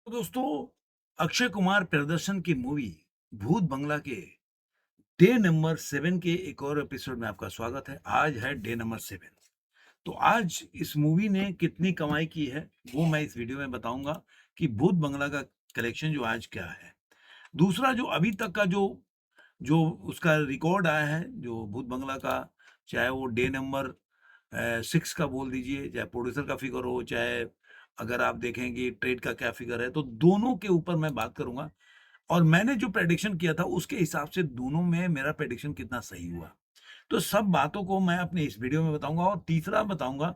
तो दोस्तों, अक्षय कुमार प्रदर्शन की मूवी भूत बंगला के डे नंबर 7 के एक और एपिसोड में आपका स्वागत है। आज है डे नंबर 7। तो आज इस मूवी ने कितनी कमाई की है, वो मैं इस वीडियो में बताऊँगा कि भूत बंगला का कलेक्शन जो आज क्या है। दूसरा जो अभी तक का जो जो उसका रिकॉर्ड आया है, जो भूत बंगला का, चाहे वो डे नंबर 6 का बोल दीजिए, चाहे प्रोड्यूसर का फिगर हो, चाहे अगर आप देखें कि ट्रेड का क्या फिगर है, तो दोनों के ऊपर मैं बात करूँगा। और मैंने जो प्रेडिक्शन किया था उसके हिसाब से दोनों में मेरा प्रेडिक्शन कितना सही हुआ। तो सब बातों को मैं अपने इस वीडियो में बताऊँगा और तीसरा बताऊँगा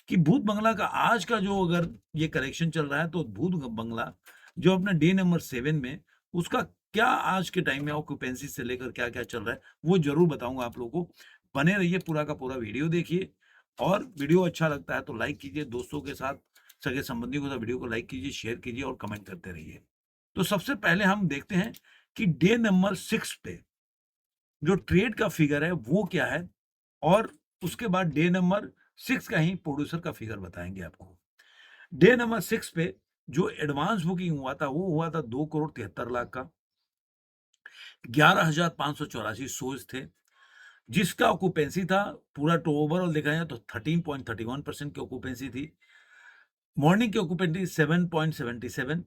कि भूत बंगला का आज का जो अगर ये कलेक्शन चल रहा है, तो भूत बंगला जो अपना डे नंबर 7 में उसका क्या आज के टाइम में ऑक्यूपेंसी से लेकर क्या-क्या चल रहा है, वो ज़रूर बताऊँगा आप लोगों को। बने रहिए, पूरा का पूरा वीडियो देखिए और वीडियो अच्छा लगता है तो लाइक कीजिए, दोस्तों के साथ, सगे-संबंधियों के साथ वीडियो को लाइक कीजिए, शेयर कीजिए और कमेंट करते रहिए। तो सबसे पहले हम देखते हैं कि डे नंबर 6 पे जो ट्रेड का फिगर है वो क्या है और उसके बाद डे नंबर 6 का ही प्रोड्यूसर का फिगर बताएँगे आपको। डे नंबर 6 पे जो एडवांस बुकिंग हुआ था वो हुआ था 2 करोड़ 73 लाख का। 11,584 शोज़ थे, जिसका ऑक्यूपेंसी था पूरा टो ओवरऑल देखा जाए तो 13.31% की ऑक्यूपेंसी थी। मॉर्निंग की ऑक्यूपेंसी 7.77,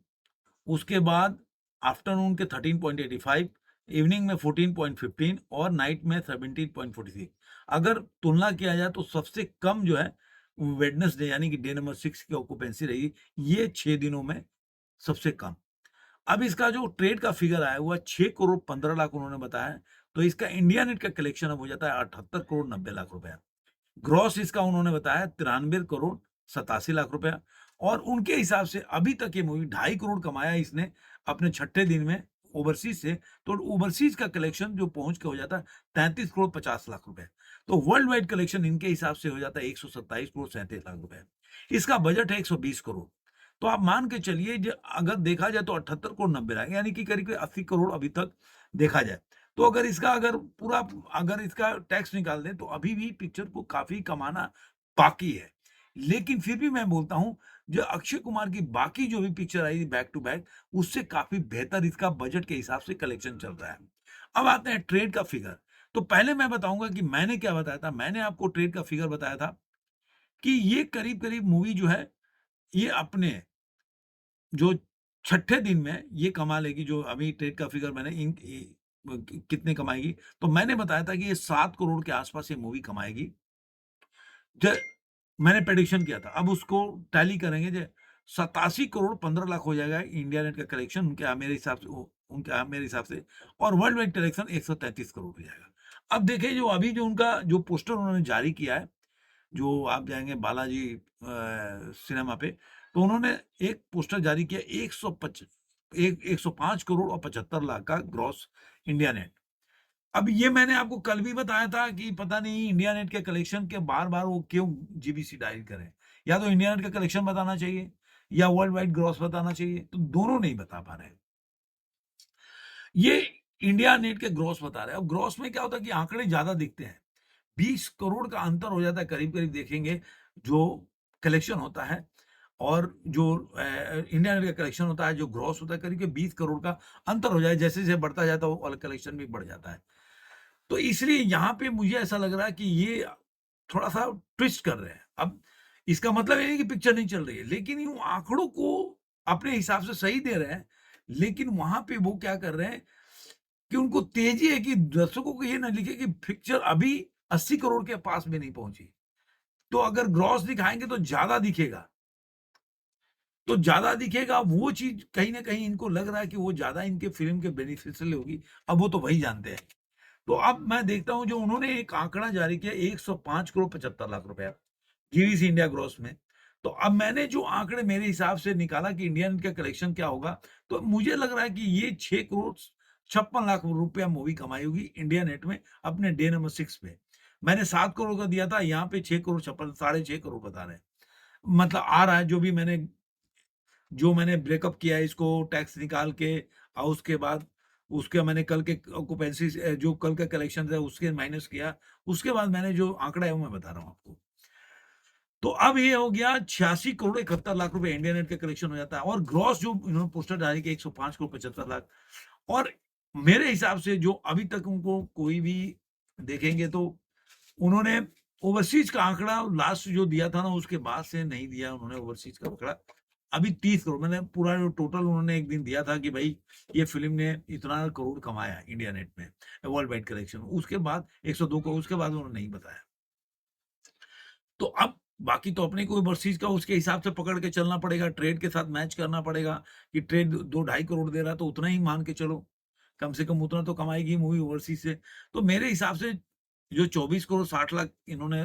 उसके बाद आफ्टरनून के 13.85, इवनिंग में 14.15 और नाइट में 17.43। अगर तुलना किया जाए तो सबसे कम जो है वेडनेसडे यानी कि डे नंबर 6 की ऑक्यूपेंसी रही, ये 6 दिनों में सबसे कम। अब इसका जो ट्रेड का फिगर आया हुआ 6 करोड़ 15 लाख उन्होंने बताया है, तो इसका इंडिया नेट का कलेक्शन अब हो जाता है 78 करोड़ 90 लाख रुपया। ग्रॉस इसका उन्होंने बताया 93 करोड़ 87 लाख रुपया और उनके हिसाब से अभी तक ये मूवी 2.5 करोड़ कमाया इसने अपने छठे दिन में ओवरसीज से, तो ओवरसीज का कलेक्शन जो पहुंच के हो जाता है 33 करोड़ 50 लाख रुपए। तो वर्ल्ड वाइड कलेक्शन इनके हिसाब से हो जाता है 127 करोड़ 37 लाख रुपए। इसका बजट है 120 करोड़। तो आप मान के चलिए अगर देखा जाए तो 78 करोड़ 90 लाख यानी कि करीब 80 करोड़ अभी तक देखा जाए। तो अगर पूरा अगर इसका टैक्स निकाल दें तो अभी भी पिक्चर को काफ़ी कमाना बाकी है। लेकिन फिर भी मैं बोलता हूँ, जो अक्षय कुमार की बाकी जो भी पिक्चर आई बैक टू बैक, उससे काफ़ी बेहतर इसका बजट के हिसाब से कलेक्शन चल रहा है। अब आते हैं ट्रेड का फिगर। तो पहले मैं बताऊँगा कि मैंने क्या बताया था। मैंने आपको ट्रेड का फिगर बताया था कि ये करीब-करीब मूवी जो है, ये अपने जो छठे दिन में ये कमा लेगी, जो अभी ट्रेड का फिगर मैंने इन इ ब कि कितने कमाएगी, तो मैंने बताया था कि ये 7 करोड़ के आस-पास ये मूवी कमाएगी। ज मैंने प्रेडिक्शन किया था। अब उसको टैली करेंगे, 87 करोड़ 15 लाख हो जाएगा इंडिया नेट का कलेक्शन उनके यहाँ मेरे हिसाब से, उनके यहाँ मेरे हिसाब से, और वर्ल्ड वाइड कलेक्शन 133 करोड़ हो जाएगा। अब देखिए जो अभी जो उनका जो पोस्टर उन्होंने जारी किया है, जो आप जाएँगे बालाजी सिनेमा पे, तो उन्होंने एक पोस्टर जारी किया 105 करोड़ और 75 लाख का ग्रॉस इंडिया नेट। अब ये मैंने आपको कल भी बताया था कि पता नहीं इंडिया नेट के कलेक्शन के बार-बार वो क्यों जीबीसी डायल करें। या तो इंडिया नेट का कलेक्शन बताना चाहिए या वर्ल्ड वाइड ग्रॉस बताना चाहिए, तो दोनों नहीं बता पा रहे हैं। ये इंडिया नेट के ग्रॉस बता रहे हैं। अब ग्रॉस में क्या होता है कि आंकड़े ज़्यादा दिखते हैं। 20 करोड़ का अंतर हो जाता है करीब-करीब देखेंगे, जो कलेक्शन होता है और जो इंडिया नेट का कलेक्शन होता है, जो ग्रॉस होता है, करीब के 20 करोड़ का अंतर हो जाए, जैसे-जैसे बढ़ता जाता है वो वाला कलेक्शन भी बढ़ जाता है। तो इसलिए यहाँ पे मुझे ऐसा लग रहा है कि ये थोड़ा-सा ट्विस्ट कर रहे हैं। अब इसका मतलब ये नहीं कि पिक्चर नहीं चल रही है, लेकिन यूँ आँकड़ों को अपने हिसाब से सही दे रहे हैं, लेकिन वहाँ पे वो क्या कर रहे हैं कि उनको तेज़ी है कि दर्शकों को ये ना लिखे कि पिक्चर अभी 80 करोड़ के पास भी नहीं पहुँची। तो अगर ग्रॉस दिखाएँगे तो ज़्यादा दिखेगा। तो ज़्यादा दिखेगा वो चीज़ कहीं न कहीं इनको लग रहा है कि वो ज़्यादा इनके फ़िल्म के बेनिफिशियल होगी। अब वो तो वही जानते हैं। तो अब मैं देखता हूँ जो उन्होंने एक आंकड़ा जारी किया 105 करोड़ 75 लाख रुपया जीवीसी इंडिया ग्रॉस में। तो अब मैंने जो आंकड़े मेरे हिसाब से निकाला कि इंडिया नेट का कलेक्शन क्या होगा, तो मुझे लग रहा है कि ये 6 करोड़ 56 लाख रुपया मूवी कमाई होगी इंडिया नेट में अपने डे नंबर 6 पे। मैंने 7 करोड़ का दिया था, यहाँ पे 6 करोड़ 56 साढ़े 6 करोड़ बता रहे हैं। मतलब आ रहा है जो मैंने ब्रेकअप किया है इसको टैक्स निकाल के और उसके बाद उसके मैंने कल के ऑक्यूपेंसी जो कल का कलेक्शन था उसके माइनस किया, उसके बाद मैंने जो आंकड़ा है वो मैं बता रहा हूँ आपको। तो अब ये हो गया 86 करोड़ 71 लाख रुपए इंडिया नेट का कलेक्शन हो जाता है और ग्रॉस जो इन्होंने पोस्टर डाली कि 105 करोड़ 75 लाख। और मेरे हिसाब से जो अभी तक उनको कोई भी देखेंगे तो उन्होंने ओवरसीज का आंकड़ा लास्ट जो दिया था ना उसके बाद से नहीं दिया उन्होंने ओवरसीज का आंकड़ा। अभी 30 करोड़ मैंने पूरा जो टोटल उन्होंने एक दिन दिया था कि भाई ये फिल्म ने इतना करोड़ कमाया इंडिया नेट में वर्ल्ड वाइड कलेक्शन, उसके बाद 102 करोड़, उसके बाद उन्होंने नहीं बताया। तो अब बाकी तो अपने को ओवरसीज का उसके हिसाब से पकड़ के चलना पड़ेगा, ट्रेड के साथ मैच करना पड़ेगा कि ट्रेड 2 ढाई करोड़ दे रहा है तो उतना ही मान के चलो, कम से कम उतना तो कमाएगी मूवी ओवरसीज से। तो मेरे हिसाब से जो 24 करोड़ 60 लाख इन्होंने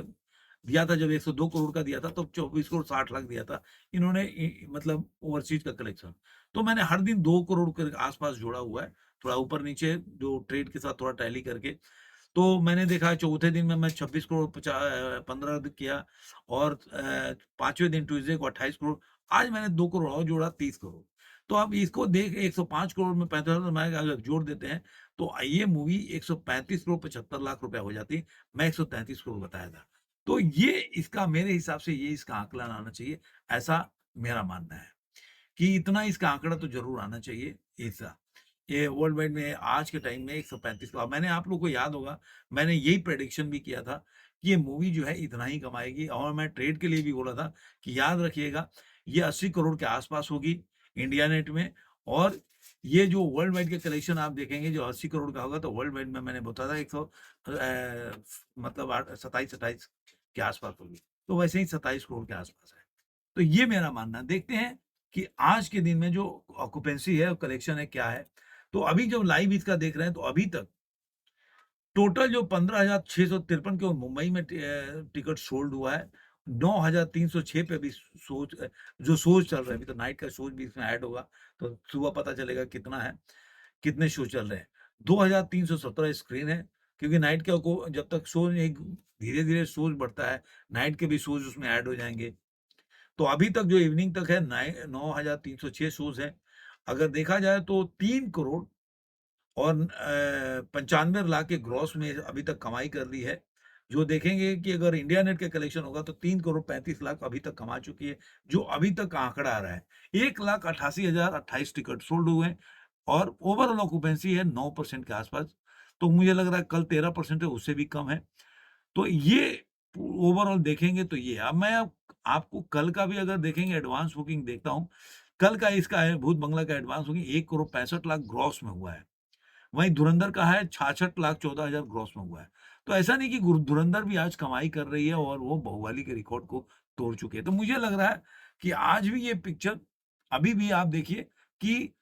दिया था, जब 102 करोड़ का दिया था तो 24 करोड़ 60 लाख दिया था इन्होंने मतलब ओवरसीज का कलेक्शन। तो मैंने हर दिन 2 करोड़ के आसपास जोड़ा हुआ है, थोड़ा ऊपर नीचे जो ट्रेड के साथ थोड़ा टैली करके। तो मैंने देखा चौथे दिन में मैं 26 करोड़ 15 किया और 5वें दिन ट्यूसडे को 28 करोड़। आज मैंने 2 करोड़ और जोड़ा 30 करोड़। तो अब इसको देख 105 करोड़ में 35 मैं अगर जोड़ देते हैं तो ये मूवी 135 करोड़ 75 लाख रुपया हो जाती। मैं 133 करोड़ बताया था। तो ये इसका मेरे हिसाब से ये इसका आंकलन आना चाहिए, ऐसा मेरा मानना है कि इतना इसका आंकड़ा तो ज़रूर आना चाहिए ऐसा। ये वर्ल्ड वाइड में आज के टाइम में 135 करोड़। मैंने आप लोगों को याद होगा, मैंने यही प्रेडिक्शन भी किया था कि ये मूवी जो है इतना ही कमाएगी और मैं ट्रेड के लिए भी बोला था कि याद रखिएगा ये 80 करोड़ के आसपास होगी इंडिया नेट में। और ये जो वर्ल्ड वाइड के कलेक्शन आप देखेंगे जो 80 करोड़ का होगा तो वर्ल्ड वाइड में मैंने बताया था 100 मतलब 27-28 के आसपास होगी। तो वैसे ही 27 करोड़ के आसपास है। तो ये मेरा मानना है। देखते हैं कि आज के दिन में जो ऑक्यूपेंसी है, कलेक्शन है, क्या है? तो अभी जो लाइव इसका देख रहे हैं, तो अभी तक टोटल जो 15,653 के मुंबई में टिकट सोल्ड हुआ है। 9,306 पे अभी जो शोज़ चल रहे हैं, अभी तो नाइट का शोज़ भी इसमें ऐड होगा, तो सुबह पता चलेगा कितना है, कितने शो चल रहे हैं। 2,317 स्क्रीन है, क्योंकि नाइट का को जब तक शो एक धीरे-धीरे शोज़ बढ़ता है, नाइट के भी शोज़ उसमें ऐड हो जाएँगे। तो अभी तक जो इवनिंग तक है 9,306 शोज़ हैं। अगर देखा जाए तो 3 करोड़ और 95 लाख के ग्रॉस में अभी तक कमाई कर ली है। जो देखेंगे कि अगर इंडिया नेट का कलेक्शन होगा तो 3 करोड़ 35 लाख अभी तक कमा चुकी है, जो अभी तक का आंकड़ा आ रहा है। 1,88,028 टिकट सोल्ड हुए हैं और ओवरऑल ऑक्यूपेंसी है 9% के आसपास। तो मुझे लग रहा है कल 13% है, उससे भी कम है। तो ये ओवरऑल देखेंगे तो ये अब मैं आपको कल का भी अगर देखेंगे एडवांस बुकिंग देखता हूँ। कल का इसका है भूत बंगला का advance booking 1 crore 65 lakh gross में हुआ है। वहीं धुरंधर का है 66 लाख 14 हज़ार ग्रॉस में हुआ है। तो ऐसा नहीं कि धुरंधर भी आज कमाई कर रही है और वो बाहुबली के रिकॉर्ड को तोड़ चुकी है। तो मुझे लग रहा है कि आज भी ये पिक्चर अभी भी आप देखिए कि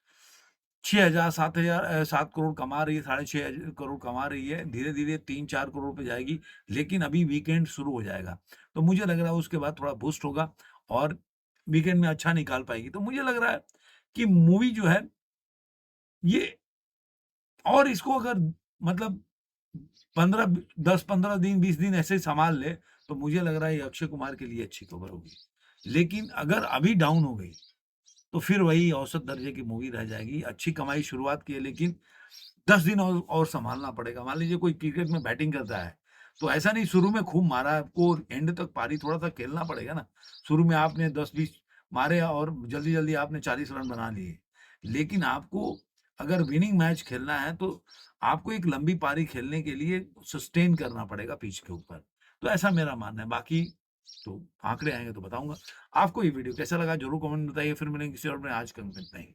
6,000 7,000 7 करोड़ कमा रही है, साढ़े 6 करोड़ कमा रही है। धीरे-धीरे 3-4 करोड़ पे जाएगी, लेकिन अभी वीकेंड शुरू हो जाएगा। तो मुझे लग रहा है उसके बाद थोड़ा बूस्ट होगा और वीकेंड में अच्छा निकाल पाएगी। तो मुझे लग रहा है कि मूवी जो है ये और इसको अगर मतलब 15 10-15 दिन 20 दिन ऐसे ही सँभाल ले, तो मुझे लग रहा है ये अक्षय कुमार के लिए अच्छी खबर होगी। लेकिन अगर अभी डाउन हो गई, तो फिर वही औसत दर्जे की मूवी रह जाएगी। अच्छी कमाई शुरुआत की है लेकिन 10 दिन और सँभालना पड़ेगा। मान लीजिए कोई क्रिकेट में बैटिंग करता है, तो ऐसा नहीं शुरू में खूब मारा आपको एंड तक पारी थोड़ा-सा खेलना पड़ेगा ना। शुरू में आपने 10-20 मारे और जल्दी-जल्दी आपने 40 रन बना लिए। लेकिन आपको अगर विनिंग मैच खेलना है तो आपको एक लंबी पारी खेलने के लिए सस्टेन करना पड़ेगा पिच के ऊपर। तो ऐसा मेरा मानना है। बाकी तो आंकड़े आएँगे तो बताऊँगा। आपको ये वीडियो कैसा लगा ज़रूर कमेंट में बताइए। फिर मिलेंगे किसी और में आज के लिए इतना ही।